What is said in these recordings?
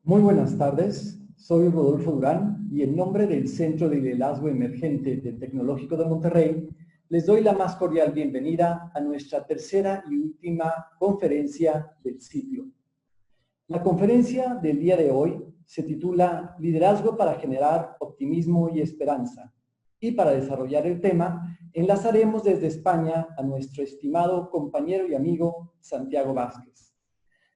Muy buenas tardes, soy Rodolfo Durán y en nombre del Centro de Liderazgo Emergente del Tecnológico de Monterrey, les doy la más cordial bienvenida a nuestra tercera y última conferencia del ciclo. La conferencia del día de hoy se titula Liderazgo para generar optimismo y esperanza. Y para desarrollar el tema, enlazaremos desde España a nuestro estimado compañero y amigo Santiago Vázquez.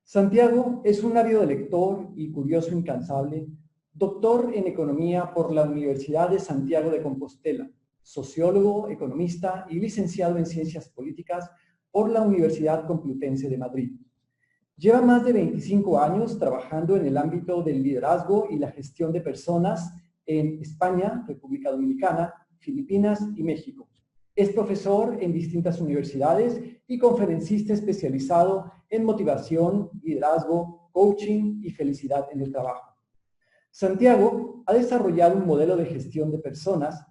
Santiago es un ávido lector y curioso incansable, doctor en Economía por la Universidad de Santiago de Compostela, sociólogo, economista y licenciado en Ciencias Políticas por la Universidad Complutense de Madrid. Lleva más de 25 años trabajando en el ámbito del liderazgo y la gestión de personas en España, República Dominicana, Filipinas y México. Es profesor en distintas universidades y conferencista especializado en motivación, liderazgo, coaching y felicidad en el trabajo. Santiago ha desarrollado un modelo de gestión de personas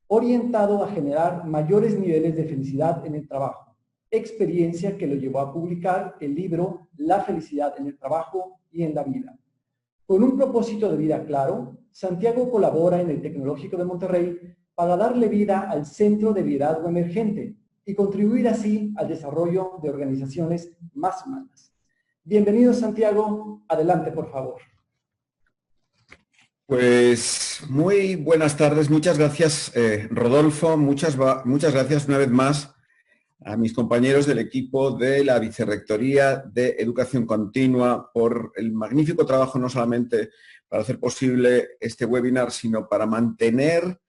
orientado a generar mayores niveles de felicidad en el trabajo, experiencia que lo llevó a publicar el libro La felicidad en el trabajo y en la vida. Con un propósito de vida claro, Santiago colabora en el Tecnológico de Monterrey para darle vida al Centro de Liderazgo Emergente y contribuir así al desarrollo de organizaciones más humanas. Bienvenido, Santiago. Adelante, por favor. Pues muy buenas tardes. Muchas gracias, Rodolfo. Muchas gracias una vez más a mis compañeros del equipo de la Vicerrectoría de Educación Continua por el magnífico trabajo, no solamente para hacer posible este webinar, sino para mantener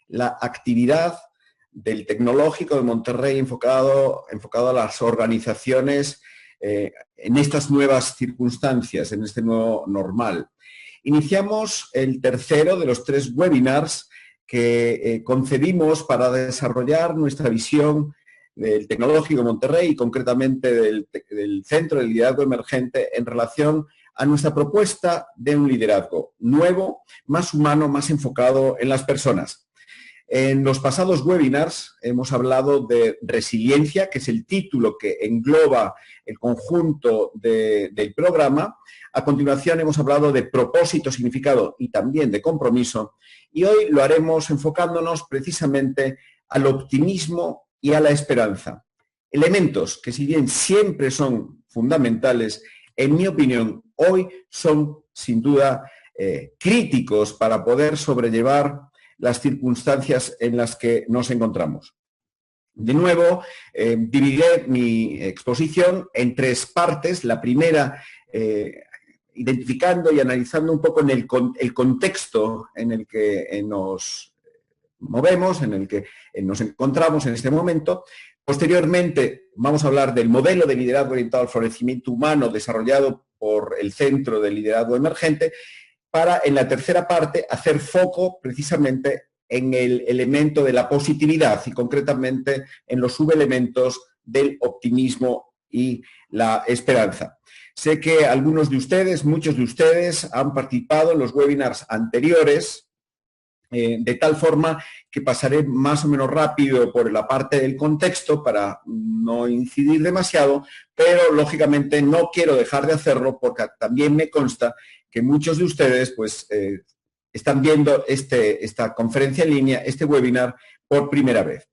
la actividad del Tecnológico de Monterrey enfocado a las organizaciones en estas nuevas circunstancias, en este nuevo normal. Iniciamos el tercero de los 3 webinars que concebimos para desarrollar nuestra visión del Tecnológico de Monterrey y concretamente del Centro de Liderazgo Emergente en relación a nuestra propuesta de un liderazgo nuevo, más humano, más enfocado en las personas. En los pasados webinars hemos hablado de resiliencia, que es el título que engloba el conjunto del programa. A continuación hemos hablado de propósito, significado y también de compromiso. Y hoy lo haremos enfocándonos precisamente al optimismo y a la esperanza. Elementos que, si bien siempre son fundamentales, en mi opinión, hoy son sin duda críticos para poder sobrellevar las circunstancias en las que nos encontramos. De nuevo, dividiré mi exposición en 3 partes. La primera, identificando y analizando un poco en el contexto en el que nos movemos, en el que nos encontramos en este momento. Posteriormente, vamos a hablar del modelo de liderazgo orientado al florecimiento humano desarrollado por el Centro de Liderazgo Emergente, para, en la tercera parte, hacer foco precisamente en el elemento de la positividad y concretamente en los subelementos del optimismo y la esperanza. Sé que algunos de ustedes, muchos de ustedes, han participado en los webinars anteriores, de tal forma que pasaré más o menos rápido por la parte del contexto para no incidir demasiado, pero lógicamente no quiero dejar de hacerlo porque también me consta que muchos de ustedes pues, están viendo esta conferencia en línea, este webinar, por primera vez.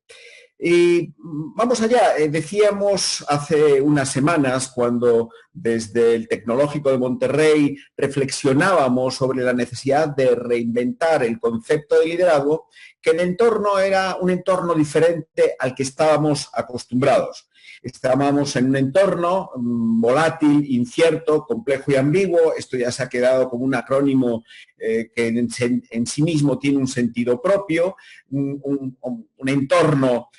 Y vamos allá, decíamos hace unas semanas, cuando desde el Tecnológico de Monterrey reflexionábamos sobre la necesidad de reinventar el concepto de liderazgo, que el entorno era un entorno diferente al que estábamos acostumbrados. Estábamos en un entorno volátil, incierto, complejo y ambiguo. Esto ya se ha quedado como un acrónimo que en sí mismo tiene un sentido propio, un entorno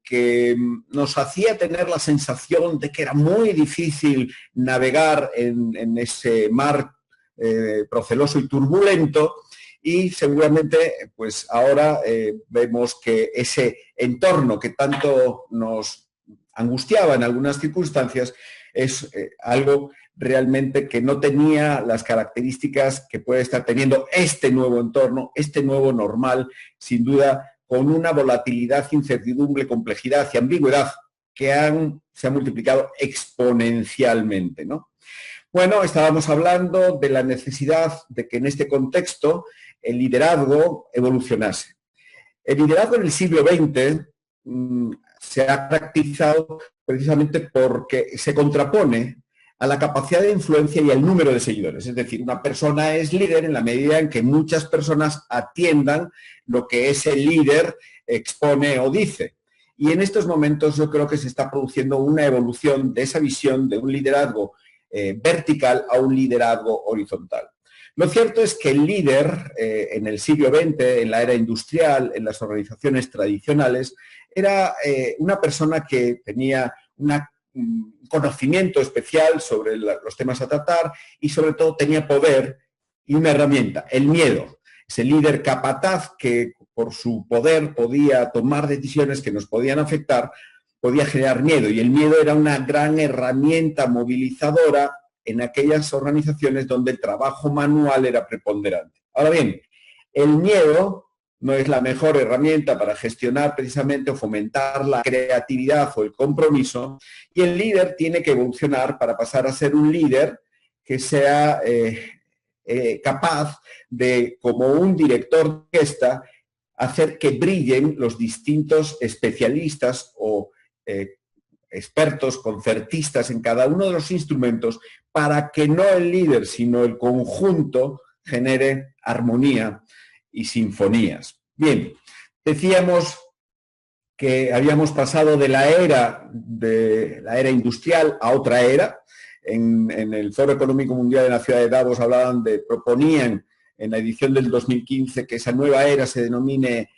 que nos hacía tener la sensación de que era muy difícil navegar en ese mar proceloso y turbulento. Y seguramente pues ahora vemos que ese entorno que tanto nos angustiaba en algunas circunstancias es algo realmente que no tenía las características que puede estar teniendo este nuevo entorno, este nuevo normal, sin duda con una volatilidad, incertidumbre, complejidad y ambigüedad que se han multiplicado exponencialmente, ¿no? Bueno, estábamos hablando de la necesidad de que en este contexto el liderazgo evolucionase. El liderazgo en el siglo XX se ha caracterizado precisamente porque se contrapone a la capacidad de influencia y al número de seguidores. Es decir, una persona es líder en la medida en que muchas personas atiendan lo que ese líder expone o dice. Y en estos momentos yo creo que se está produciendo una evolución de esa visión de un liderazgo vertical a un liderazgo horizontal. Lo cierto es que el líder en el siglo XX, en la era industrial, en las organizaciones tradicionales, era una persona que tenía un conocimiento especial sobre los temas a tratar y sobre todo tenía poder y una herramienta, el miedo. Ese líder capataz que por su poder podía tomar decisiones que nos podían afectar, podía generar miedo, y el miedo era una gran herramienta movilizadora en aquellas organizaciones donde el trabajo manual era preponderante. Ahora bien, el miedo no es la mejor herramienta para gestionar precisamente o fomentar la creatividad o el compromiso, y el líder tiene que evolucionar para pasar a ser un líder que sea capaz de, como un director de orquesta, hacer que brillen los distintos especialistas o expertos, concertistas en cada uno de los instrumentos, para que no el líder, sino el conjunto genere armonía y sinfonías. Bien, decíamos que habíamos pasado de la era industrial a otra era. En el Foro Económico Mundial de la Ciudad de Davos proponían en la edición del 2015 que esa nueva era se denomine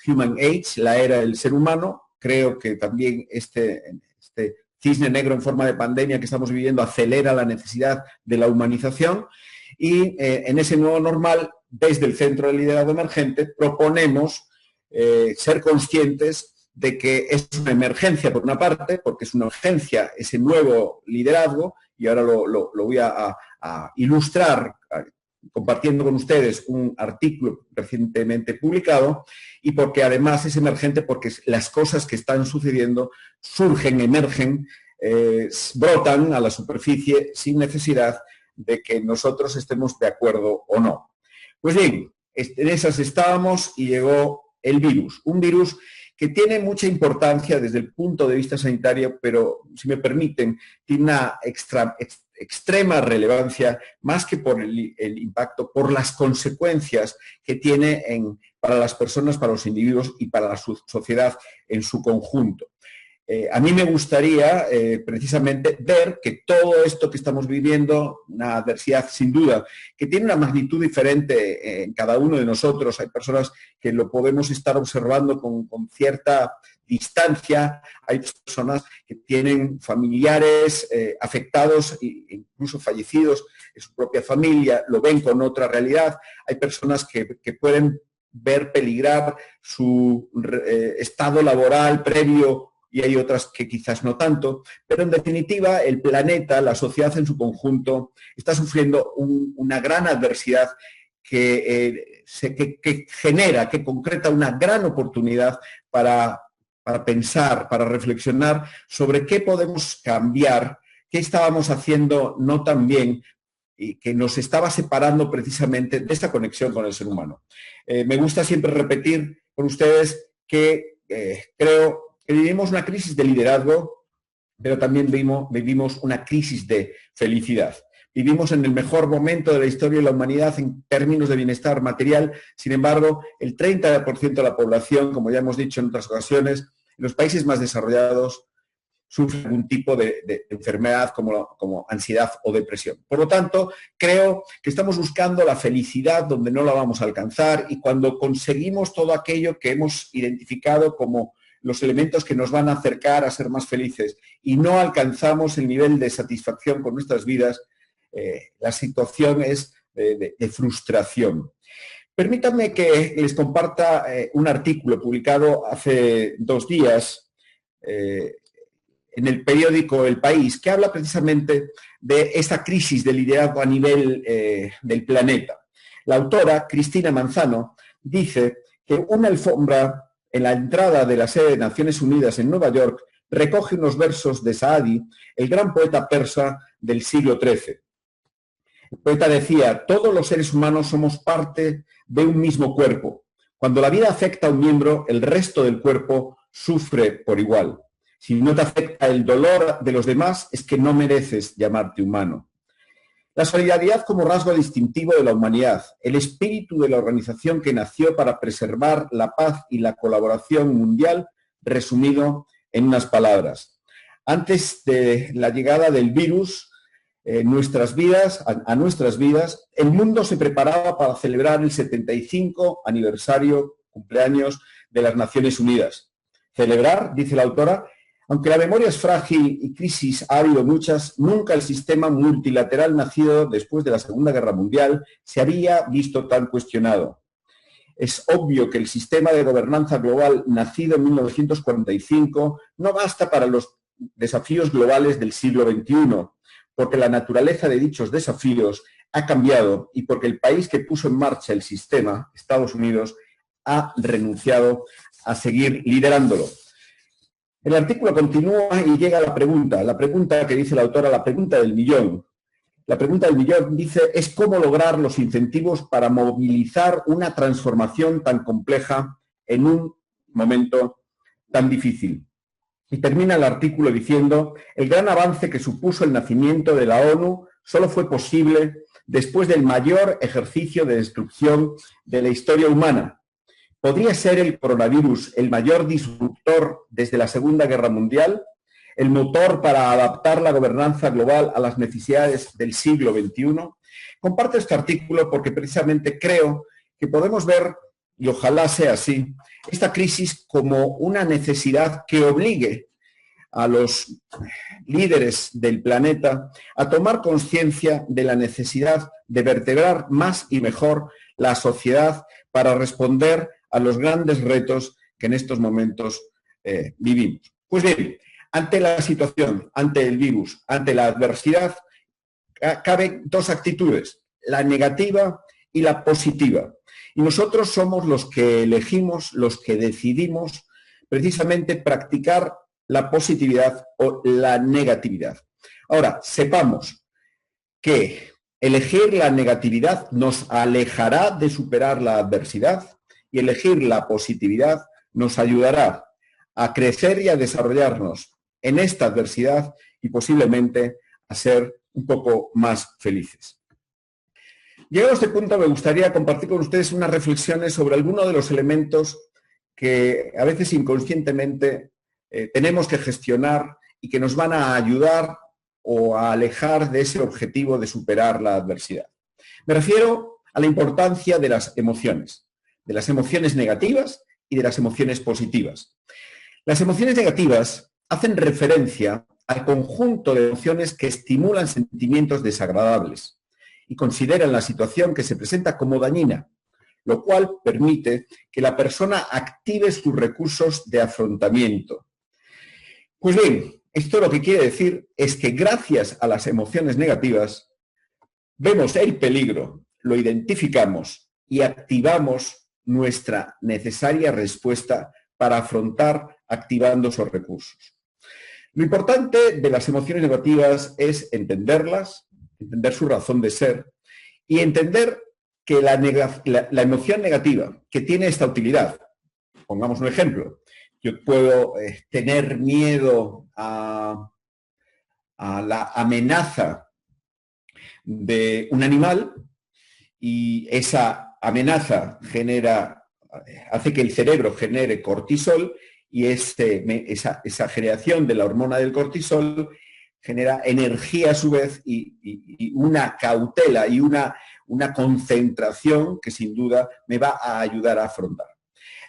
Human Age, la era del ser humano. Creo que también este cisne negro en forma de pandemia que estamos viviendo acelera la necesidad de la humanización, y en ese nuevo normal, desde el Centro de Liderazgo Emergente, proponemos ser conscientes de que es una emergencia por una parte, porque es una urgencia ese nuevo liderazgo, y ahora lo voy a ilustrar compartiendo con ustedes un artículo recientemente publicado, y porque además es emergente porque las cosas que están sucediendo surgen, emergen, brotan a la superficie sin necesidad de que nosotros estemos de acuerdo o no. Pues bien, en esas estábamos y llegó el virus, un virus que tiene mucha importancia desde el punto de vista sanitario, pero, si me permiten, tiene una extrema relevancia, más que por el impacto, por las consecuencias que tiene para las personas, para los individuos y para la sociedad en su conjunto. A mí me gustaría precisamente ver que todo esto que estamos viviendo, una adversidad sin duda, que tiene una magnitud diferente en cada uno de nosotros. Hay personas que lo podemos estar observando con cierta distancia, hay personas que tienen familiares afectados e incluso fallecidos en su propia familia, lo ven con otra realidad. Hay personas que pueden ver peligrar su estado laboral previo, y hay otras que quizás no tanto, pero en definitiva el planeta, la sociedad en su conjunto, está sufriendo una gran adversidad que genera, que concreta una gran oportunidad para pensar, para reflexionar sobre qué podemos cambiar, qué estábamos haciendo no tan bien y que nos estaba separando precisamente de esta conexión con el ser humano. Me gusta siempre repetir con ustedes que creo que vivimos una crisis de liderazgo, pero también vivimos una crisis de felicidad. Vivimos en el mejor momento de la historia de la humanidad en términos de bienestar material. Sin embargo, el 30% de la población, como ya hemos dicho en otras ocasiones, en los países más desarrollados, sufre algún tipo de enfermedad como ansiedad o depresión. Por lo tanto, creo que estamos buscando la felicidad donde no la vamos a alcanzar, y cuando conseguimos todo aquello que hemos identificado como los elementos que nos van a acercar a ser más felices y no alcanzamos el nivel de satisfacción con nuestras vidas, la situación es de frustración. Permítanme que les comparta un artículo publicado hace 2 días en el periódico El País, que habla precisamente de esta crisis de liderazgo a nivel del planeta. La autora, Cristina Manzano, dice que una alfombra en la entrada de la sede de Naciones Unidas en Nueva York recoge unos versos de Saadi, el gran poeta persa del siglo XIII. El poeta decía: todos los seres humanos somos parte de un mismo cuerpo. Cuando la vida afecta a un miembro, el resto del cuerpo sufre por igual. Si no te afecta el dolor de los demás, es que no mereces llamarte humano. La solidaridad como rasgo distintivo de la humanidad, el espíritu de la organización que nació para preservar la paz y la colaboración mundial, resumido en unas palabras. Antes de la llegada del virus a nuestras vidas, el mundo se preparaba para celebrar el 75 aniversario, cumpleaños de las Naciones Unidas. Celebrar, dice la autora, aunque la memoria es frágil y crisis ha habido muchas, nunca el sistema multilateral nacido después de la Segunda Guerra Mundial se había visto tan cuestionado. Es obvio que el sistema de gobernanza global nacido en 1945 no basta para los desafíos globales del siglo XXI, porque la naturaleza de dichos desafíos ha cambiado y porque el país que puso en marcha el sistema, Estados Unidos, ha renunciado a seguir liderándolo. El artículo continúa y llega a la pregunta que dice la autora, la pregunta del millón. La pregunta del millón dice, es cómo lograr los incentivos para movilizar una transformación tan compleja en un momento tan difícil. Y termina el artículo diciendo, el gran avance que supuso el nacimiento de la ONU solo fue posible después del mayor ejercicio de destrucción de la historia humana. ¿Podría ser el coronavirus el mayor disruptor desde la Segunda Guerra Mundial? ¿El motor para adaptar la gobernanza global a las necesidades del siglo XXI? Comparto este artículo porque precisamente creo que podemos ver, y ojalá sea así, esta crisis como una necesidad que obligue a los líderes del planeta a tomar conciencia de la necesidad de vertebrar más y mejor la sociedad para responder a los grandes retos que en estos momentos vivimos. Pues bien, ante la situación, ante el virus, ante la adversidad, caben dos actitudes, la negativa y la positiva. Y nosotros somos los que elegimos, los que decidimos precisamente practicar la positividad o la negatividad. Ahora, sepamos que elegir la negatividad nos alejará de superar la adversidad y elegir la positividad nos ayudará a crecer y a desarrollarnos en esta adversidad y posiblemente a ser un poco más felices. Llegado a este punto, me gustaría compartir con ustedes unas reflexiones sobre algunos de los elementos que a veces inconscientemente tenemos que gestionar y que nos van a ayudar o a alejar de ese objetivo de superar la adversidad. Me refiero a la importancia de las emociones negativas y de las emociones positivas. Las emociones negativas hacen referencia al conjunto de emociones que estimulan sentimientos desagradables y consideran la situación que se presenta como dañina, lo cual permite que la persona active sus recursos de afrontamiento. Pues bien, esto lo que quiere decir es que gracias a las emociones negativas vemos el peligro, lo identificamos y activamos nuestra necesaria respuesta para afrontar activando esos recursos. Lo importante de las emociones negativas es entenderlas, entender su razón de ser y entender que la emoción negativa que tiene esta utilidad, pongamos un ejemplo, yo puedo tener miedo a la amenaza de un animal y esa amenaza hace que el cerebro genere cortisol y esa generación de la hormona del cortisol genera energía a su vez y una cautela y una concentración que sin duda me va a ayudar a afrontar.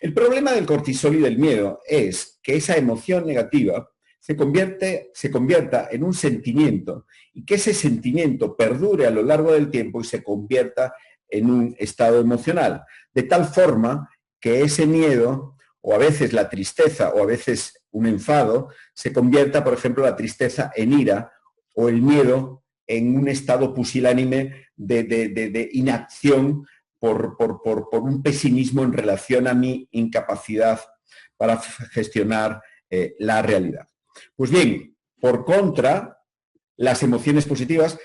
El problema del cortisol y del miedo es que esa emoción negativa se convierta en un sentimiento y que ese sentimiento perdure a lo largo del tiempo y se convierta en un estado emocional, de tal forma que ese miedo o a veces la tristeza o a veces un enfado se convierta, por ejemplo, la tristeza en ira o el miedo en un estado pusilánime de inacción por un pesimismo en relación a mi incapacidad para gestionar la realidad. Pues bien, por contra, las emociones positivas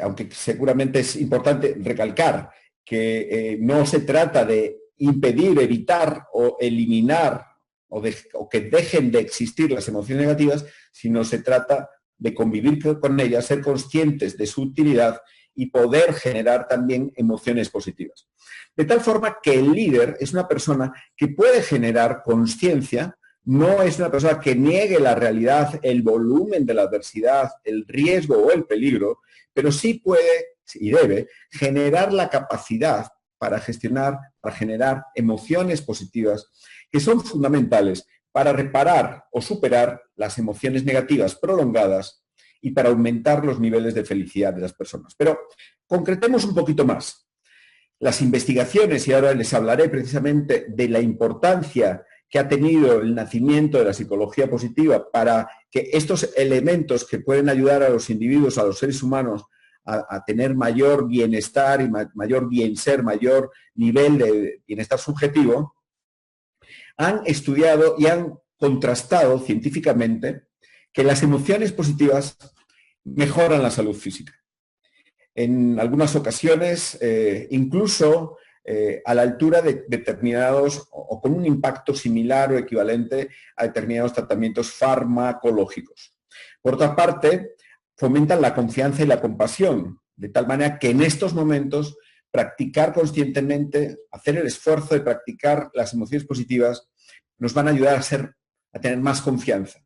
aunque seguramente es importante recalcar que no se trata de impedir, evitar o eliminar o que dejen de existir las emociones negativas, sino se trata de convivir con ellas, ser conscientes de su utilidad y poder generar también emociones positivas. De tal forma que el líder es una persona que puede generar conciencia, no es una persona que niegue la realidad, el volumen de la adversidad, el riesgo o el peligro, pero sí puede y debe generar la capacidad para gestionar, para generar emociones positivas que son fundamentales para reparar o superar las emociones negativas prolongadas y para aumentar los niveles de felicidad de las personas. Pero concretemos un poquito más. Las investigaciones, y ahora les hablaré precisamente de la importancia que ha tenido el nacimiento de la psicología positiva para que estos elementos que pueden ayudar a los individuos, a los seres humanos, a tener mayor bienestar y mayor bien ser, mayor nivel de bienestar subjetivo, han estudiado y han contrastado científicamente que las emociones positivas mejoran la salud física. En algunas ocasiones, incluso a la altura de determinados o con un impacto similar o equivalente a determinados tratamientos farmacológicos. Por otra parte, fomentan la confianza y la compasión, de tal manera que en estos momentos practicar conscientemente, hacer el esfuerzo de practicar las emociones positivas, nos van a ayudar a tener más confianza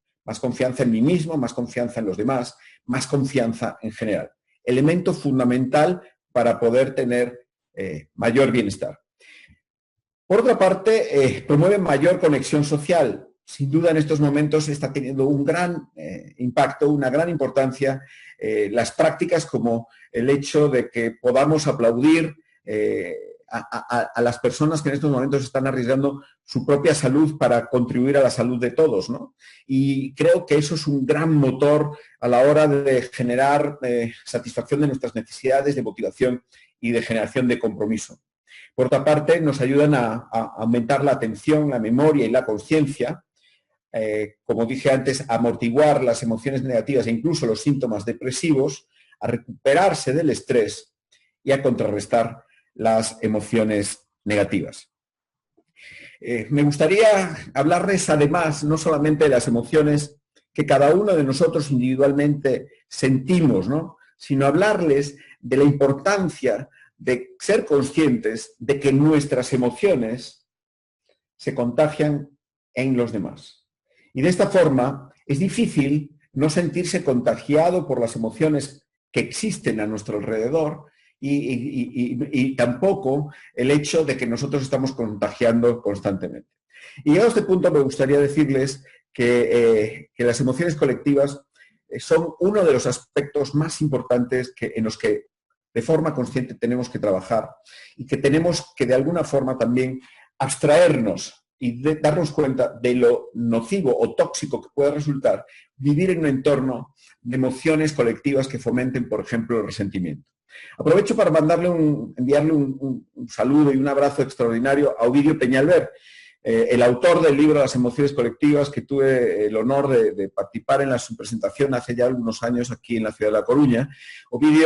en mí mismo, más confianza en los demás, más confianza en general. Elemento fundamental para poder tener mayor bienestar. Por otra parte, promueve mayor conexión social. Sin duda en estos momentos está teniendo un gran impacto, una gran importancia las prácticas como el hecho de que podamos aplaudir a las personas que en estos momentos están arriesgando su propia salud para contribuir a la salud de todos, ¿no? Y creo que eso es un gran motor a la hora de generar satisfacción de nuestras necesidades, de motivación y de generación de compromiso. Por otra parte, nos ayudan a aumentar la atención, la memoria y la conciencia, como dije antes, a amortiguar las emociones negativas e incluso los síntomas depresivos, a recuperarse del estrés y a contrarrestar las emociones negativas. Me gustaría hablarles además no solamente de las emociones que cada uno de nosotros individualmente sentimos, ¿no?, sino hablarles de la importancia de ser conscientes de que nuestras emociones se contagian en los demás. Y de esta forma es difícil no sentirse contagiado por las emociones que existen a nuestro alrededor y tampoco el hecho de que nosotros estamos contagiando constantemente. Y llegado a este punto me gustaría decirles que las emociones colectivas son uno de los aspectos más importantes en los que de forma consciente tenemos que trabajar y que tenemos que de alguna forma también abstraernos y darnos cuenta de lo nocivo o tóxico que puede resultar vivir en un entorno de emociones colectivas que fomenten, por ejemplo, el resentimiento. Aprovecho para enviarle un saludo y un abrazo extraordinario a Ovidio Peñalver, el autor del libro Las emociones colectivas, que tuve el honor de participar en su presentación hace ya algunos años aquí en la ciudad de La Coruña. Ovidio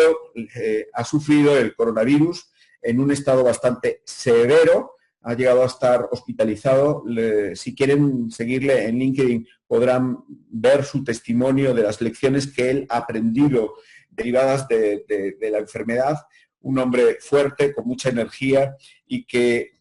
ha sufrido el coronavirus en un estado bastante severo, ha llegado a estar hospitalizado. Si quieren seguirle en LinkedIn podrán ver su testimonio de las lecciones que él ha aprendido derivadas de la enfermedad. Un hombre fuerte, con mucha energía y que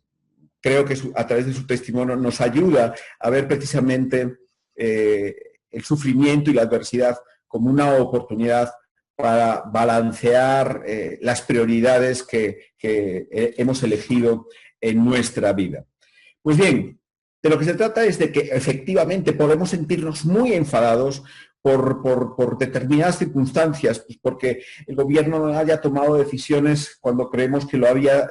creo que a través de su testimonio nos ayuda a ver precisamente el sufrimiento y la adversidad como una oportunidad para balancear las prioridades que hemos elegido en nuestra vida. Pues bien, de lo que se trata es de que efectivamente podemos sentirnos muy enfadados por determinadas circunstancias, pues porque el gobierno no haya tomado decisiones cuando creemos que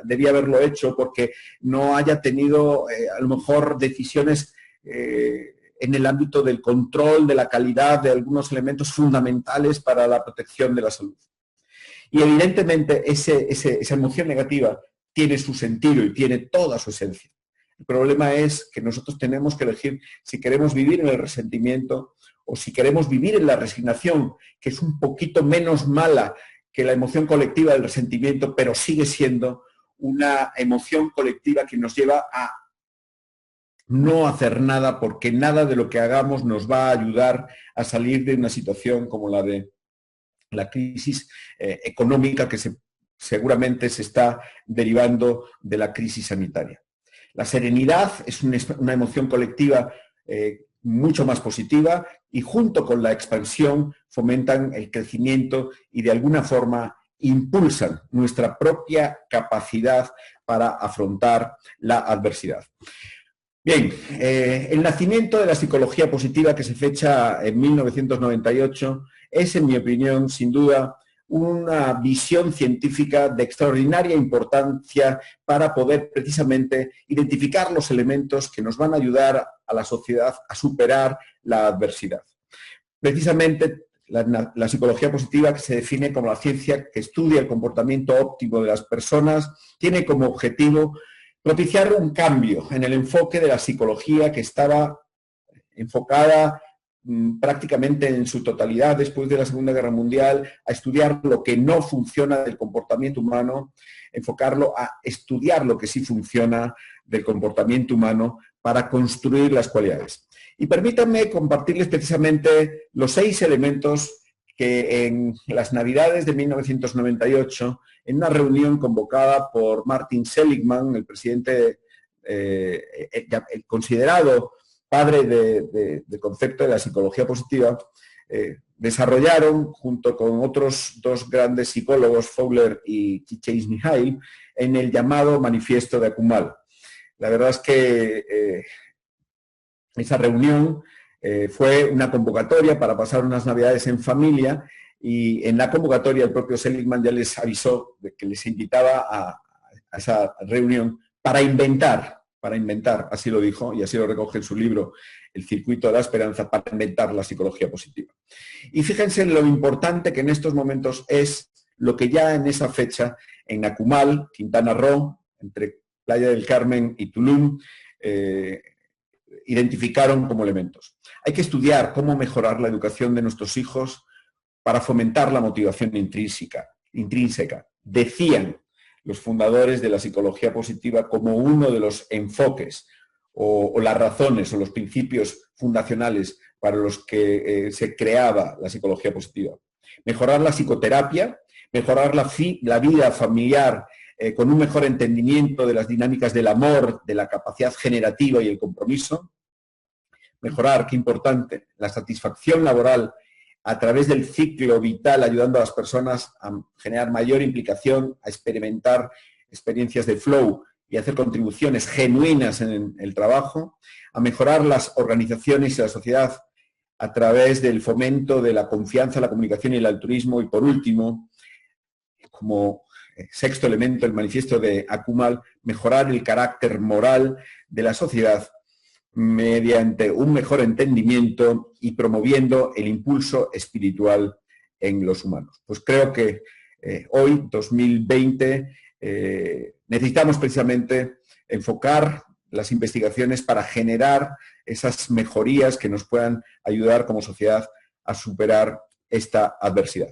debía haberlo hecho, porque no haya tenido a lo mejor decisiones en el ámbito del control de la calidad de algunos elementos fundamentales para la protección de la salud. Y evidentemente esa emoción negativa tiene su sentido y tiene toda su esencia. El problema es que nosotros tenemos que elegir si queremos vivir en el resentimiento o si queremos vivir en la resignación, que es un poquito menos mala que la emoción colectiva del resentimiento, pero sigue siendo una emoción colectiva que nos lleva a no hacer nada, porque nada de lo que hagamos nos va a ayudar a salir de una situación como la de la crisis económica que seguramente se está derivando de la crisis sanitaria. La serenidad es una emoción colectiva mucho más positiva y junto con la expansión fomentan el crecimiento y de alguna forma impulsan nuestra propia capacidad para afrontar la adversidad. Bien, el nacimiento de la psicología positiva, que se fecha en 1998, es, en mi opinión, sin duda, una visión científica de extraordinaria importancia para poder precisamente identificar los elementos que nos van a ayudar a la sociedad a superar la adversidad. Precisamente la psicología positiva, que se define como la ciencia que estudia el comportamiento óptimo de las personas, tiene como objetivo propiciar un cambio en el enfoque de la psicología que estaba enfocada prácticamente en su totalidad después de la Segunda Guerra Mundial a estudiar lo que no funciona del comportamiento humano, enfocarlo a estudiar lo que sí funciona del comportamiento humano para construir las cualidades. Y permítanme compartirles precisamente los 6 elementos que en las Navidades de 1998, en una reunión convocada por Martin Seligman, el presidente, el considerado padre de concepto de la psicología positiva, desarrollaron junto con otros 2 grandes psicólogos, Fowler y Csikszentmihalyi, en el llamado Manifiesto de Akumal. La verdad es que esa reunión fue una convocatoria para pasar unas Navidades en familia, y en la convocatoria el propio Seligman ya les avisó de que les invitaba a esa reunión para inventar, así lo dijo y así lo recoge en su libro El circuito de la esperanza, para inventar la psicología positiva. Y fíjense en lo importante que en estos momentos es lo que ya en esa fecha en Akumal, Quintana Roo, entre Playa del Carmen y Tulum, identificaron como elementos. Hay que estudiar cómo mejorar la educación de nuestros hijos para fomentar la motivación intrínseca. Decían los fundadores de la psicología positiva como uno de los enfoques o las razones o los principios fundacionales para los que se creaba la psicología positiva. Mejorar la psicoterapia, mejorar la vida familiar con un mejor entendimiento de las dinámicas del amor, de la capacidad generativa y el compromiso. Mejorar, qué importante, la satisfacción laboral a través del ciclo vital, ayudando a las personas a generar mayor implicación, a experimentar experiencias de flow y hacer contribuciones genuinas en el trabajo, a mejorar las organizaciones y la sociedad a través del fomento de la confianza, la comunicación y el altruismo, y por último, como 6º elemento, el manifiesto de Akumal, mejorar el carácter moral de la sociedad mediante un mejor entendimiento y promoviendo el impulso espiritual en los humanos. Pues creo que hoy, 2020, necesitamos precisamente enfocar las investigaciones para generar esas mejorías que nos puedan ayudar como sociedad a superar esta adversidad.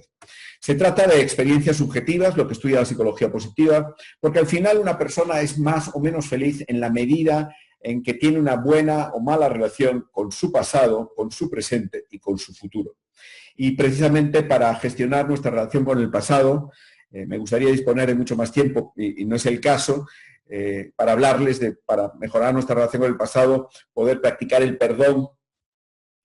Se trata de experiencias subjetivas, lo que estudia la psicología positiva, porque al final una persona es más o menos feliz en la medida en que tiene una buena o mala relación con su pasado, con su presente y con su futuro. Y precisamente para gestionar nuestra relación con el pasado, me gustaría disponer de mucho más tiempo, y no es el caso, para hablarles para mejorar nuestra relación con el pasado, poder practicar el perdón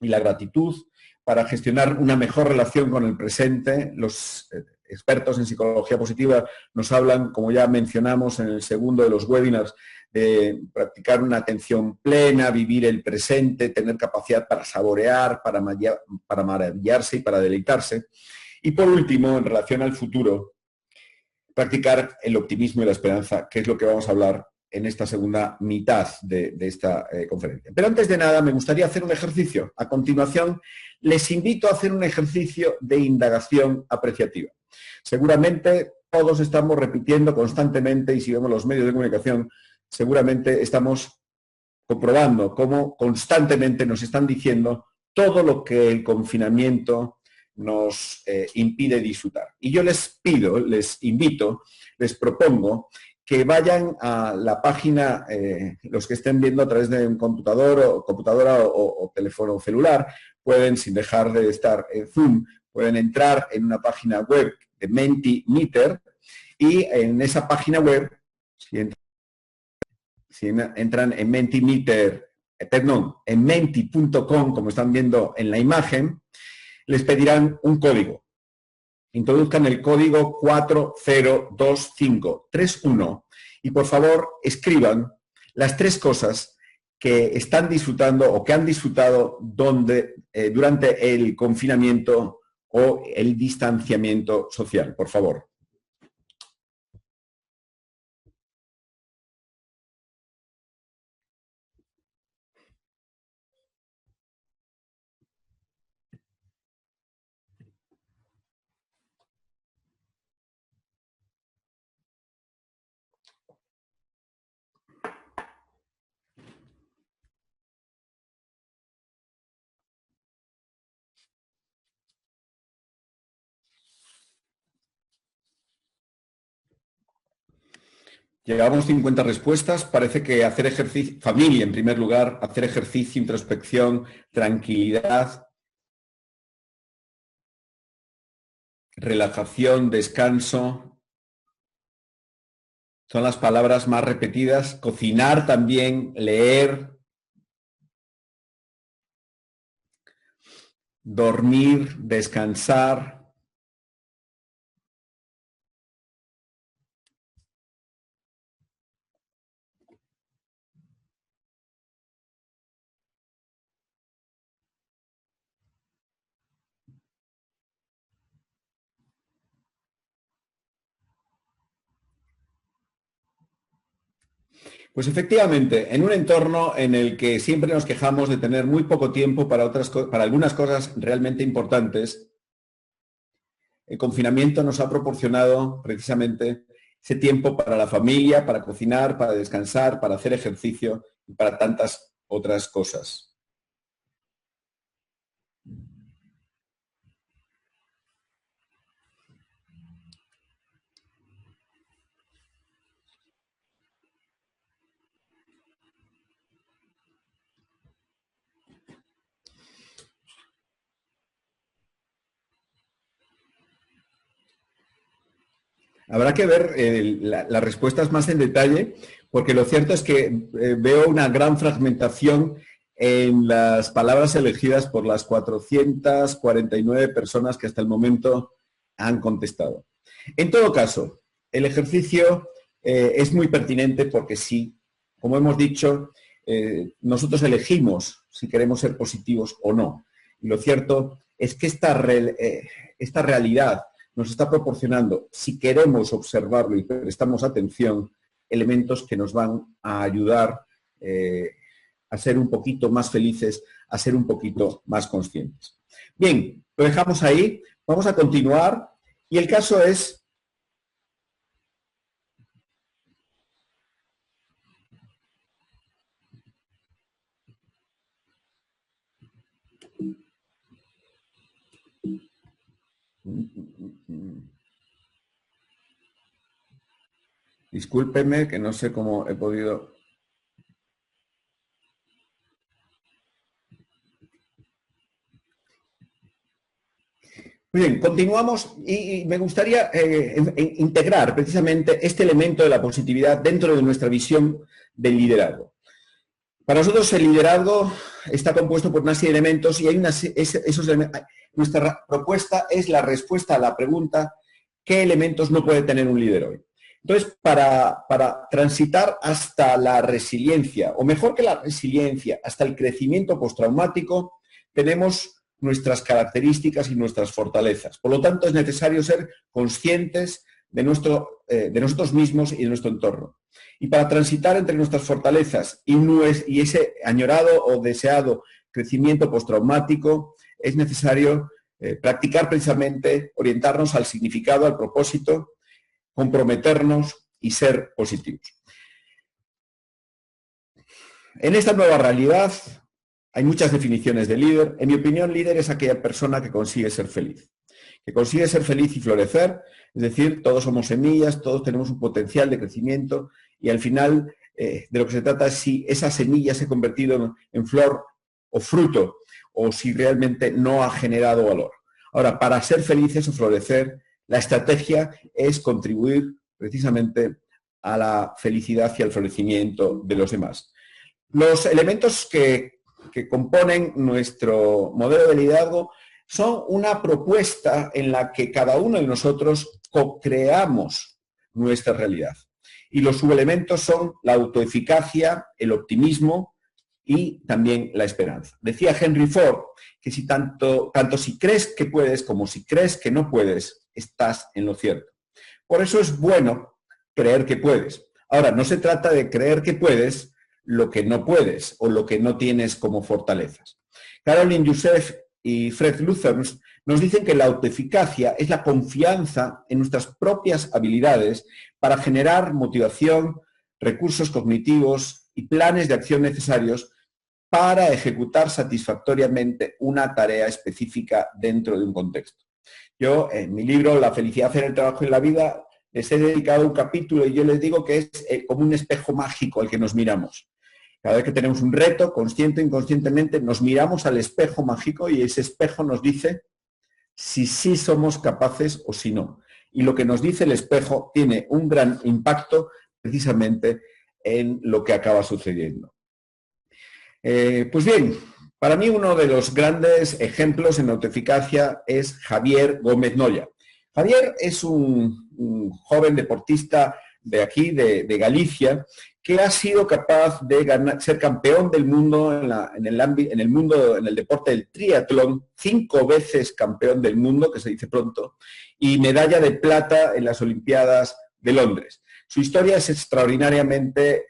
y la gratitud, para gestionar una mejor relación con el presente. Los expertos en psicología positiva nos hablan, como ya mencionamos en el segundo de los webinars, de practicar una atención plena, vivir el presente, tener capacidad para saborear, para maravillarse y para deleitarse. Y por último, en relación al futuro, practicar el optimismo y la esperanza, que es lo que vamos a hablar en esta segunda mitad de esta conferencia. Pero antes de nada, me gustaría hacer un ejercicio. A continuación, les invito a hacer un ejercicio de indagación apreciativa. Seguramente todos estamos repitiendo constantemente, y si vemos los medios de comunicación, seguramente estamos comprobando cómo constantemente nos están diciendo todo lo que el confinamiento nos impide disfrutar. Y yo les pido, les invito, les propongo que vayan a la página, los que estén viendo a través de un computadora o teléfono celular, pueden, sin dejar de estar en Zoom, pueden entrar en una página web de Mentimeter y en esa página web, si entran en Mentimeter, en menti.com, como están viendo en la imagen, les pedirán un código. Introduzcan el código 402531 y por favor escriban las 3 cosas que están disfrutando o que han disfrutado durante el confinamiento o el distanciamiento social, por favor. Llevamos 50 respuestas. Parece que hacer ejercicio, familia en primer lugar, hacer ejercicio, introspección, tranquilidad, relajación, descanso, son las palabras más repetidas. Cocinar también, leer, dormir, descansar. Pues efectivamente, en un entorno en el que siempre nos quejamos de tener muy poco tiempo para algunas cosas realmente importantes, el confinamiento nos ha proporcionado precisamente ese tiempo para la familia, para cocinar, para descansar, para hacer ejercicio y para tantas otras cosas. Habrá que ver las respuestas más en detalle, porque lo cierto es que veo una gran fragmentación en las palabras elegidas por las 449 personas que hasta el momento han contestado. En todo caso, el ejercicio es muy pertinente porque sí, como hemos dicho, nosotros elegimos si queremos ser positivos o no. Y lo cierto es que esta realidad nos está proporcionando, si queremos observarlo y prestamos atención, elementos que nos van a ayudar a ser un poquito más felices, a ser un poquito más conscientes. Bien, lo dejamos ahí, vamos a continuar y el caso es... Discúlpeme que no sé cómo he podido... Muy bien, continuamos y me gustaría integrar precisamente este elemento de la positividad dentro de nuestra visión del liderazgo. Para nosotros el liderazgo está compuesto por una serie de elementos y hay esos elementos. Nuestra propuesta es la respuesta a la pregunta ¿qué elementos no puede tener un líder hoy? Entonces, para transitar hasta la resiliencia, o mejor que la resiliencia, hasta el crecimiento postraumático, tenemos nuestras características y nuestras fortalezas. Por lo tanto, es necesario ser conscientes de nosotros mismos y de nuestro entorno. Y para transitar entre nuestras fortalezas y ese añorado o deseado crecimiento postraumático, es necesario practicar precisamente, orientarnos al significado, al propósito, comprometernos y ser positivos. En esta nueva realidad Hay muchas definiciones de líder. En mi opinión, líder es aquella persona que consigue ser feliz. Que consigue ser feliz y florecer, es decir, todos somos semillas, todos tenemos un potencial de crecimiento y al final de lo que se trata es si esa semilla se ha convertido en flor o fruto o si realmente no ha generado valor. Ahora, para ser felices o florecer, la estrategia es contribuir precisamente a la felicidad y al florecimiento de los demás. Los elementos que componen nuestro modelo de liderazgo son una propuesta en la que cada uno de nosotros co-creamos nuestra realidad. Y los subelementos son la autoeficacia, el optimismo y también la esperanza. Decía Henry Ford que si tanto si crees que puedes como si crees que no puedes, estás en lo cierto. Por eso es bueno creer que puedes. Ahora, no se trata de creer que puedes lo que no puedes o lo que no tienes como fortalezas. Caroline Youssef y Fred Luthers nos dicen que la autoeficacia es la confianza en nuestras propias habilidades para generar motivación, recursos cognitivos y planes de acción necesarios para ejecutar satisfactoriamente una tarea específica dentro de un contexto. Yo, en mi libro La felicidad en el trabajo y en la vida, les he dedicado un capítulo y yo les digo que es como un espejo mágico al que nos miramos. Cada vez que tenemos un reto, consciente o inconscientemente, nos miramos al espejo mágico y ese espejo nos dice si sí somos capaces o si no. Y lo que nos dice el espejo tiene un gran impacto precisamente en lo que acaba sucediendo. Pues bien, para mí uno de los grandes ejemplos en autoeficacia es Javier Gómez Noya. Javier es un joven deportista de aquí, de Galicia, que ha sido capaz de ser campeón del mundo en el deporte del triatlón, 5 veces campeón del mundo, que se dice pronto, y medalla de plata en las Olimpiadas de Londres. Su historia es extraordinariamente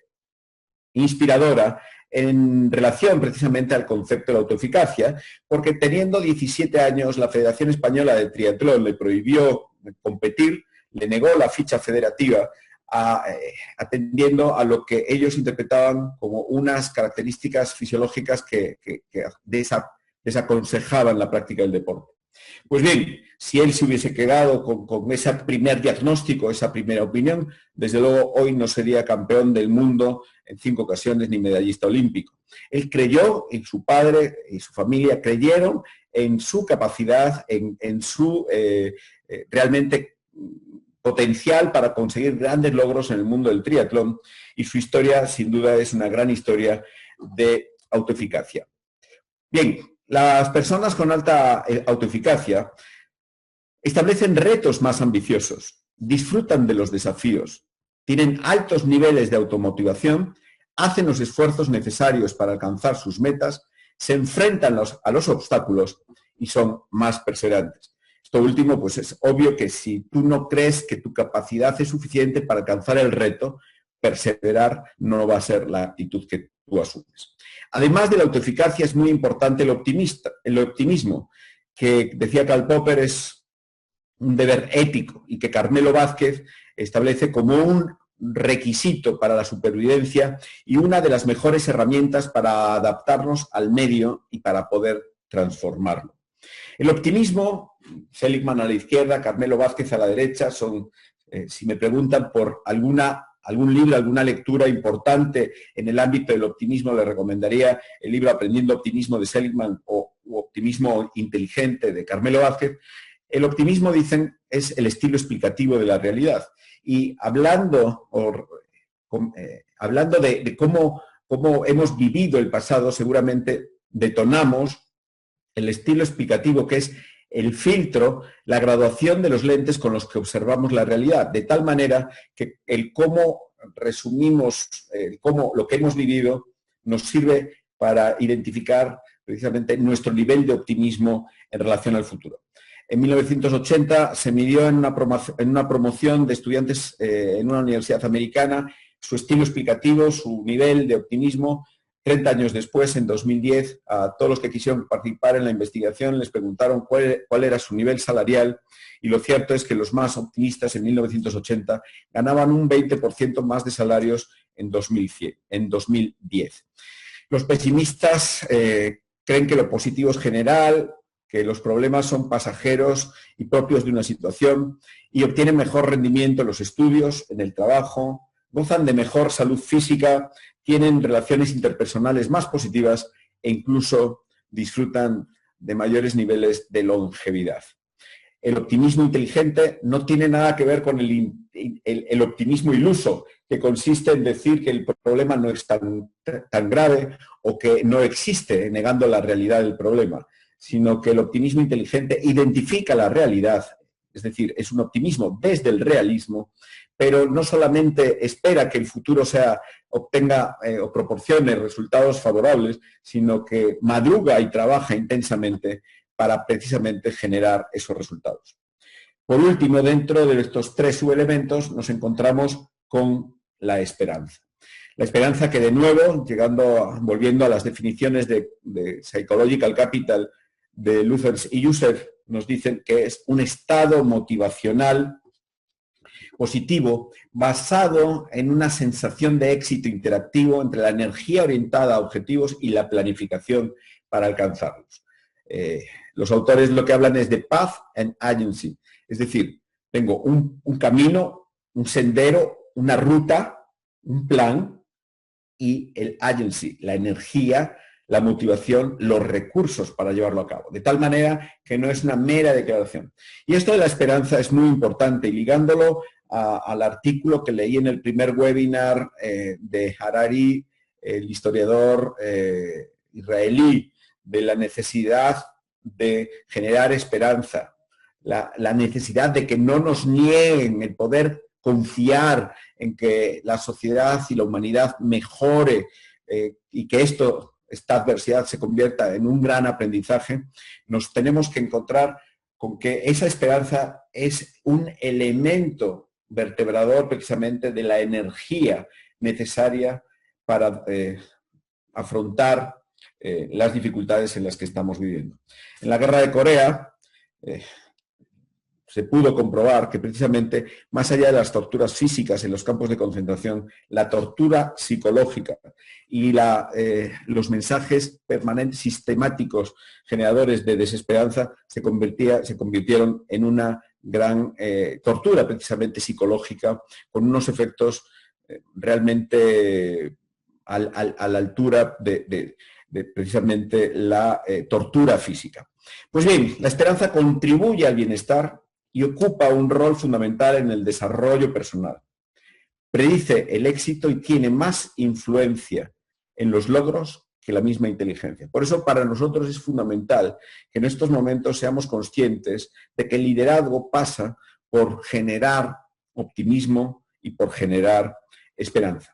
inspiradora en relación precisamente al concepto de la autoeficacia, porque teniendo 17 años la Federación Española de Triatlón le prohibió competir, le negó la ficha federativa, atendiendo a lo que ellos interpretaban como unas características fisiológicas que desaconsejaban la práctica del deporte. Pues bien, si él se hubiese quedado con ese primer diagnóstico, esa primera opinión, desde luego hoy no sería campeón del mundo en 5 ocasiones ni medallista olímpico. Él creyó, en su padre y su familia creyeron en su capacidad, en su realmente potencial para conseguir grandes logros en el mundo del triatlón y su historia sin duda es una gran historia de autoeficacia. Bien, las personas con alta autoeficacia establecen retos más ambiciosos, disfrutan de los desafíos, tienen altos niveles de automotivación, hacen los esfuerzos necesarios para alcanzar sus metas, se enfrentan a los obstáculos y son más perseverantes. Esto último, pues es obvio que si tú no crees que tu capacidad es suficiente para alcanzar el reto, perseverar no va a ser la actitud que tú asumes. Además de la autoeficacia, es muy importante el optimismo, que decía Karl Popper es un deber ético y que Carmelo Vázquez establece como un requisito para la supervivencia y una de las mejores herramientas para adaptarnos al medio y para poder transformarlo. El optimismo, Seligman a la izquierda, Carmelo Vázquez a la derecha, son, si me preguntan por algún libro, alguna lectura importante en el ámbito del optimismo, le recomendaría el libro Aprendiendo Optimismo de Seligman o Optimismo Inteligente de Carmelo Vázquez. El optimismo, dicen, es el estilo explicativo de la realidad. Y hablando de cómo hemos vivido el pasado, seguramente detonamos el estilo explicativo, que es el filtro, la graduación de los lentes con los que observamos la realidad, de tal manera que el cómo resumimos, cómo lo que hemos vivido nos sirve para identificar precisamente nuestro nivel de optimismo en relación al futuro. En 1980 se midió en una promoción de estudiantes en una universidad americana su estilo explicativo, su nivel de optimismo. 30 años después, en 2010, a todos los que quisieron participar en la investigación les preguntaron cuál era su nivel salarial y lo cierto es que los más optimistas en 1980 ganaban un 20% más de salarios en 2010. Los pesimistas creen que lo positivo es general, que los problemas son pasajeros y propios de una situación, y obtienen mejor rendimiento en los estudios, en el trabajo, gozan de mejor salud física, tienen relaciones interpersonales más positivas e incluso disfrutan de mayores niveles de longevidad. El optimismo inteligente no tiene nada que ver con el optimismo iluso, que consiste en decir que el problema no es tan grave o que no existe, negando la realidad del problema, sino que el optimismo inteligente identifica la realidad, es decir, es un optimismo desde el realismo, pero no solamente espera que el futuro obtenga o proporcione resultados favorables, sino que madruga y trabaja intensamente para precisamente generar esos resultados. Por último, dentro de estos tres subelementos nos encontramos con la esperanza. La esperanza que, de nuevo, volviendo a las definiciones de Psychological Capital de Luthers y Husserl, nos dicen que es un estado motivacional positivo basado en una sensación de éxito interactivo entre la energía orientada a objetivos y la planificación para alcanzarlos. Los autores lo que hablan es de path and agency, es decir, tengo un camino, un sendero, una ruta, un plan y el agency, la energía, la motivación, los recursos para llevarlo a cabo, de tal manera que no es una mera declaración. Y esto de la esperanza es muy importante, y ligándolo al artículo que leí en el primer webinar de Harari, el historiador israelí, de la necesidad de generar esperanza, la necesidad de que no nos nieguen el poder confiar en que la sociedad y la humanidad mejore y que esta adversidad se convierta en un gran aprendizaje, nos tenemos que encontrar con que esa esperanza es un elemento vertebrador precisamente de la energía necesaria para afrontar las dificultades en las que estamos viviendo. En la guerra de Corea se pudo comprobar que precisamente, más allá de las torturas físicas en los campos de concentración, la tortura psicológica y los mensajes permanentes, sistemáticos, generadores de desesperanza, se convirtieron en una gran tortura precisamente psicológica, con unos efectos realmente a la altura de precisamente la tortura física. Pues bien, la esperanza contribuye al bienestar y ocupa un rol fundamental en el desarrollo personal. Predice el éxito y tiene más influencia en los logros que la misma inteligencia. Por eso para nosotros es fundamental que en estos momentos seamos conscientes de que el liderazgo pasa por generar optimismo y por generar esperanza.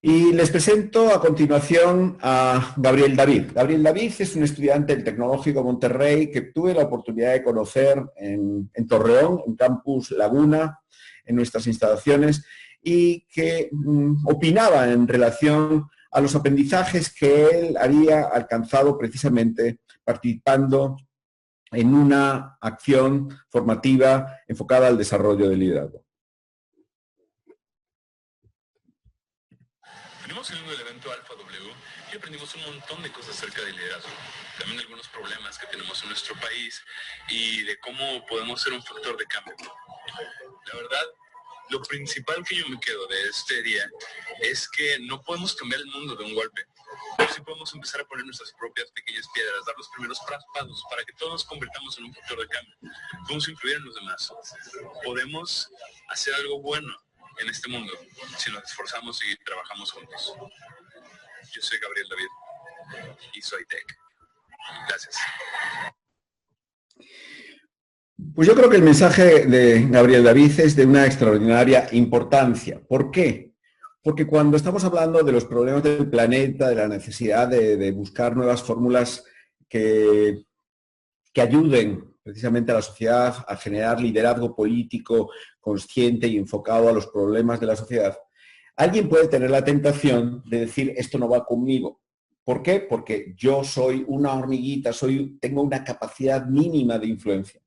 Y les presento a continuación a Gabriel David. Gabriel David es un estudiante del Tecnológico Monterrey que tuve la oportunidad de conocer en Torreón, en Campus Laguna, en nuestras instalaciones, y que opinaba en relación a los aprendizajes que él había alcanzado precisamente participando en una acción formativa enfocada al desarrollo del liderazgo. Saliendo del evento Alfa W y aprendimos un montón de cosas acerca del liderazgo, también de algunos problemas que tenemos en nuestro país y de cómo podemos ser un factor de cambio. La verdad, lo principal que yo me quedo de este día es que no podemos cambiar el mundo de un golpe, pero sí podemos empezar a poner nuestras propias pequeñas piedras, dar los primeros pasos para que todos nos convirtamos en un factor de cambio. Podemos influir en los demás, podemos hacer algo bueno en este mundo, si nos esforzamos y trabajamos juntos. Yo soy Gabriel David y soy Tech. Gracias. Pues yo creo que el mensaje de Gabriel David es de una extraordinaria importancia. ¿Por qué? Porque cuando estamos hablando de los problemas del planeta, de la necesidad de buscar nuevas fórmulas que ayuden precisamente a la sociedad a generar liderazgo político consciente y enfocado a los problemas de la sociedad, alguien puede tener la tentación de decir, esto no va conmigo. ¿Por qué? Porque yo soy una hormiguita, tengo una capacidad mínima de influencia.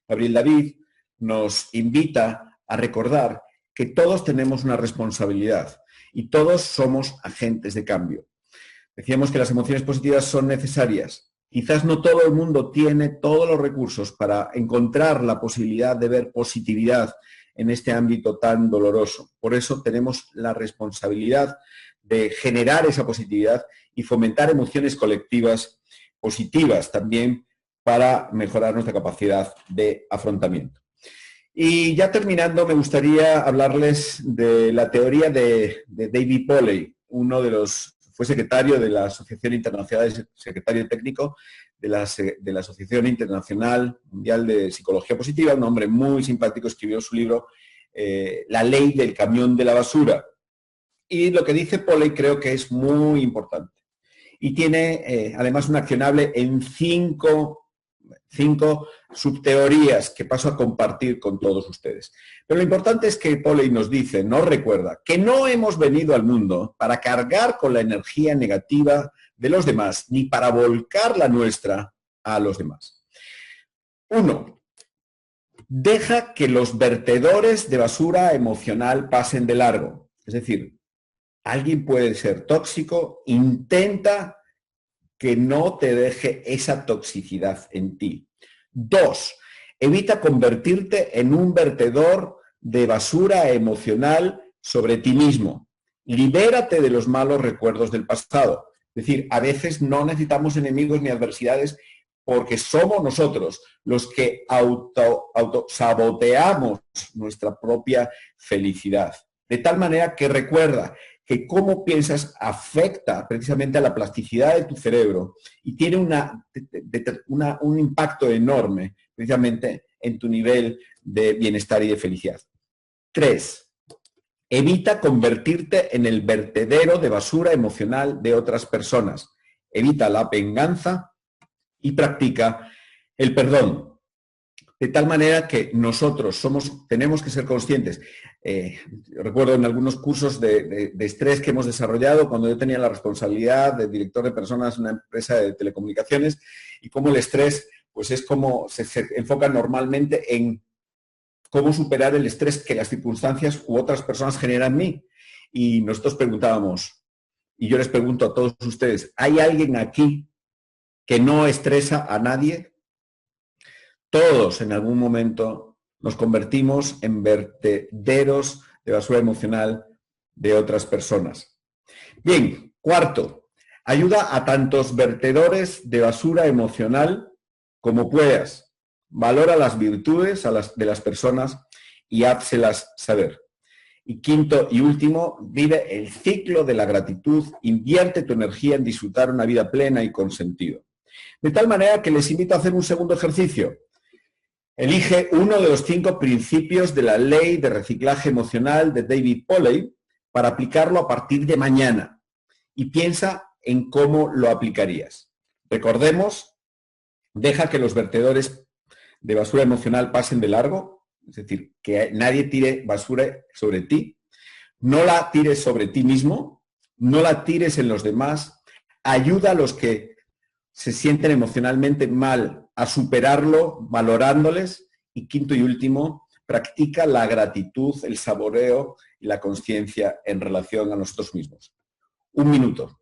Gabriel David nos invita a recordar que todos tenemos una responsabilidad y todos somos agentes de cambio. Decíamos que las emociones positivas son necesarias. Quizás no todo el mundo tiene todos los recursos para encontrar la posibilidad de ver positividad en este ámbito tan doloroso. Por eso tenemos la responsabilidad de generar esa positividad y fomentar emociones colectivas positivas también para mejorar nuestra capacidad de afrontamiento. Y ya terminando, me gustaría hablarles de la teoría de David Poley, fue secretario de la Asociación Internacional, secretario técnico de la Asociación Internacional Mundial de Psicología Positiva, un hombre muy simpático, escribió su libro La ley del camión de la basura. Y lo que dice Poley creo que es muy importante. Y tiene además un accionable en cinco subteorías que paso a compartir con todos ustedes. Pero lo importante es que Poley nos dice, nos recuerda, que no hemos venido al mundo para cargar con la energía negativa de los demás, ni para volcar la nuestra a los demás. 1. Deja que los vertedores de basura emocional pasen de largo. Es decir, alguien puede ser tóxico, intenta que no te deje esa toxicidad en ti. 2. Evita convertirte en un vertedor de basura emocional sobre ti mismo. Libérate de los malos recuerdos del pasado. Es decir, a veces no necesitamos enemigos ni adversidades porque somos nosotros los que saboteamos nuestra propia felicidad. De tal manera que recuerda que cómo piensas afecta precisamente a la plasticidad de tu cerebro y tiene un impacto enorme precisamente en tu nivel de bienestar y de felicidad. 3. Evita convertirte en el vertedero de basura emocional de otras personas. Evita la venganza y practica el perdón. De tal manera que nosotros tenemos que ser conscientes. Recuerdo en algunos cursos de estrés que hemos desarrollado cuando yo tenía la responsabilidad de director de personas en una empresa de telecomunicaciones y cómo el estrés pues es como se enfoca normalmente en cómo superar el estrés que las circunstancias u otras personas generan en mí. Y nosotros preguntábamos, y yo les pregunto a todos ustedes, ¿hay alguien aquí que no estresa a nadie? Todos en algún momento nos convertimos en vertederos de basura emocional de otras personas. Bien, 4. Ayuda a tantos vertedores de basura emocional como puedas. Valora las virtudes de las personas y házselas saber. Y 5. y último, vive el ciclo de la gratitud, invierte tu energía en disfrutar una vida plena y con sentido. De tal manera que les invito a hacer un segundo ejercicio. Elige uno de los 5 principios de la ley de reciclaje emocional de David Poley para aplicarlo a partir de mañana y piensa en cómo lo aplicarías. Recordemos, deja que los vertedores de basura emocional pasen de largo, es decir, que nadie tire basura sobre ti, no la tires sobre ti mismo, no la tires en los demás, ayuda a los que se sienten emocionalmente mal a superarlo, valorándoles. Y 5. y último, practica la gratitud, el saboreo y la conciencia en relación a nosotros mismos. 1 minuto.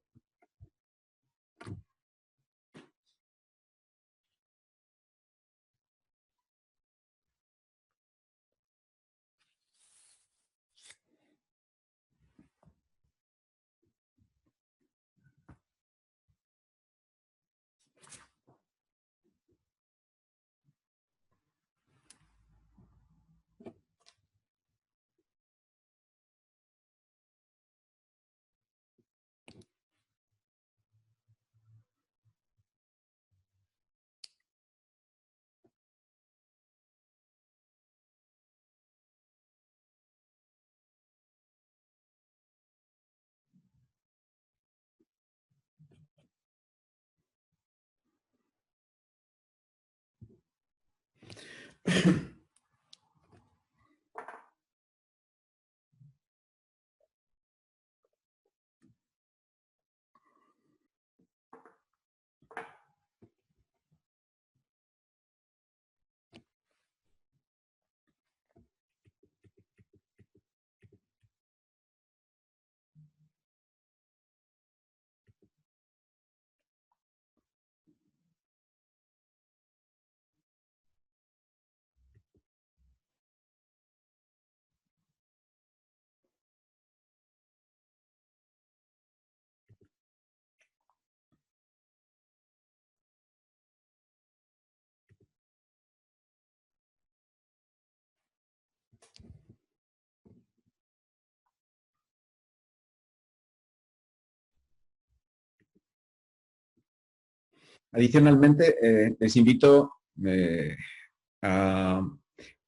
Adicionalmente, les invito ya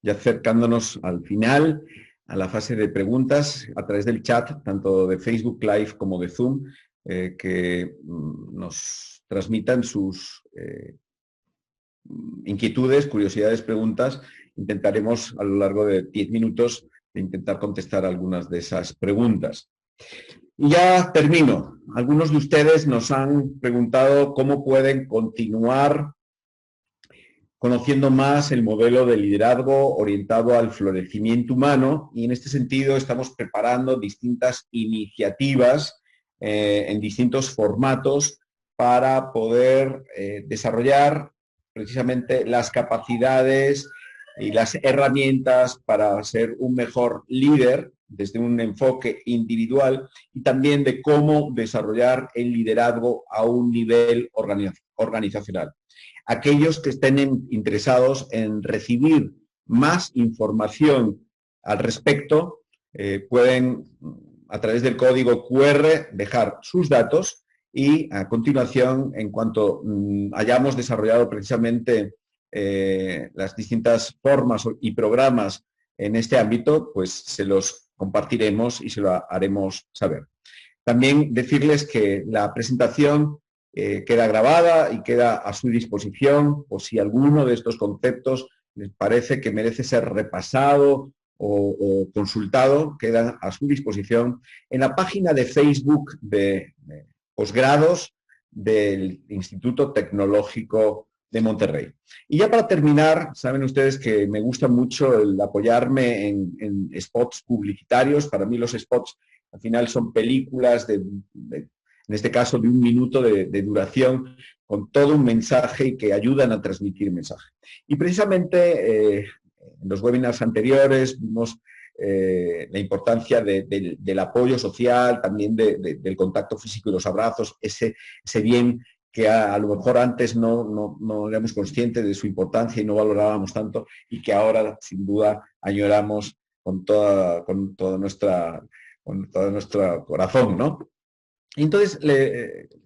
acercándonos al final, a la fase de preguntas a través del chat, tanto de Facebook Live como de Zoom, que nos transmitan sus inquietudes, curiosidades, preguntas. Intentaremos a lo largo de 10 minutos de intentar contestar algunas de esas preguntas. Y ya termino. Algunos de ustedes nos han preguntado cómo pueden continuar conociendo más el modelo de liderazgo orientado al florecimiento humano, y en este sentido estamos preparando distintas iniciativas en distintos formatos para poder desarrollar precisamente las capacidades y las herramientas para ser un mejor líder desde un enfoque individual, y también de cómo desarrollar el liderazgo a un nivel organizacional. Aquellos que estén interesados en recibir más información al respecto pueden, a través del código QR, dejar sus datos, y a continuación, en cuanto hayamos desarrollado precisamente las distintas formas y programas en este ámbito, pues se los compartiremos y se lo haremos saber. También decirles que la presentación queda grabada y queda a su disposición, o si alguno de estos conceptos les parece que merece ser repasado o consultado, queda a su disposición en la página de Facebook de posgrados del Instituto Tecnológico de Monterrey. Y ya para terminar, saben ustedes que me gusta mucho el apoyarme en spots publicitarios. Para mí los spots al final son películas en este caso de 1 minuto de duración, con todo un mensaje y que ayudan a transmitir mensaje. Y precisamente en los webinars anteriores vimos la importancia del apoyo social, también del contacto físico y los abrazos, ese bien que a lo mejor antes no éramos conscientes de su importancia y no valorábamos tanto, y que ahora sin duda añoramos con todo nuestro corazón, ¿no? Entonces,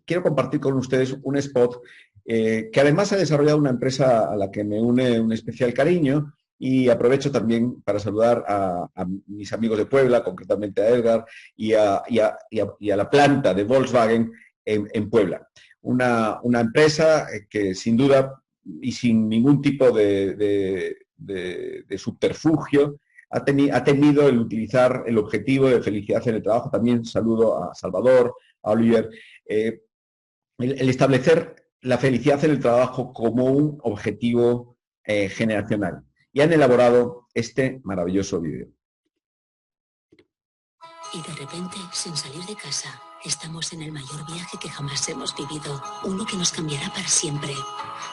quiero compartir con ustedes un spot que además ha desarrollado una empresa a la que me une un especial cariño, y aprovecho también para saludar a mis amigos de Puebla, concretamente a Edgar, y a la planta de Volkswagen en Puebla. Una empresa que sin duda y sin ningún tipo de subterfugio ha tenido el utilizar el objetivo de felicidad en el trabajo. También saludo a Salvador, a Oliver, el establecer la felicidad en el trabajo como un objetivo generacional. Y han elaborado este maravilloso vídeo. Y de repente, sin salir de casa, estamos en el mayor viaje que jamás hemos vivido, uno que nos cambiará para siempre.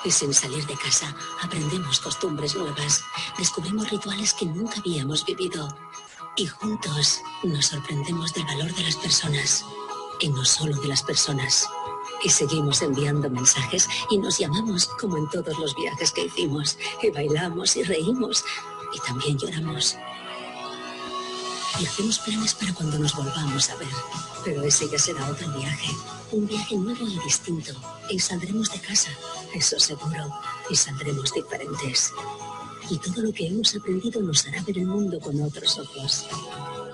Y sin salir de casa, aprendemos costumbres nuevas, descubrimos rituales que nunca habíamos vivido. Y juntos nos sorprendemos del valor de las personas, y no solo de las personas. Y seguimos enviando mensajes y nos llamamos como en todos los viajes que hicimos. Y bailamos y reímos y también lloramos. Y hacemos planes para cuando nos volvamos a ver. Pero ese ya será otro viaje. Un viaje nuevo y distinto. Y saldremos de casa, eso seguro. Y saldremos diferentes. Y todo lo que hemos aprendido nos hará ver el mundo con otros ojos.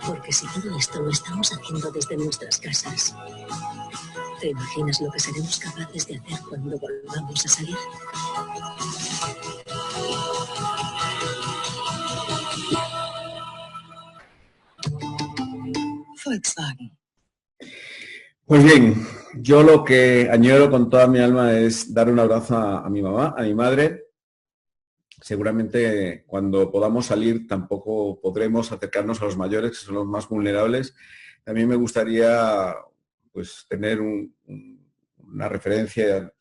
Porque si todo esto lo estamos haciendo desde nuestras casas, ¿te imaginas lo que seremos capaces de hacer cuando volvamos a salir? Volkswagen. Pues bien, yo lo que añoro con toda mi alma es dar un abrazo a mi mamá, a mi madre. Seguramente cuando podamos salir tampoco podremos acercarnos a los mayores, que son los más vulnerables. También me gustaría pues tener una referencia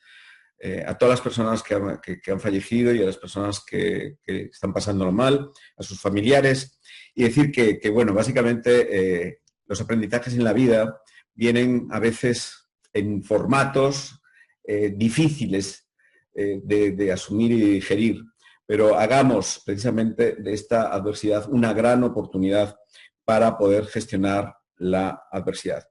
a todas las personas que han fallecido y a las personas que están pasándolo mal, a sus familiares, y decir que bueno, básicamente los aprendizajes en la vida vienen a veces en formatos difíciles de asumir y digerir, pero hagamos precisamente de esta adversidad una gran oportunidad para poder gestionar la adversidad.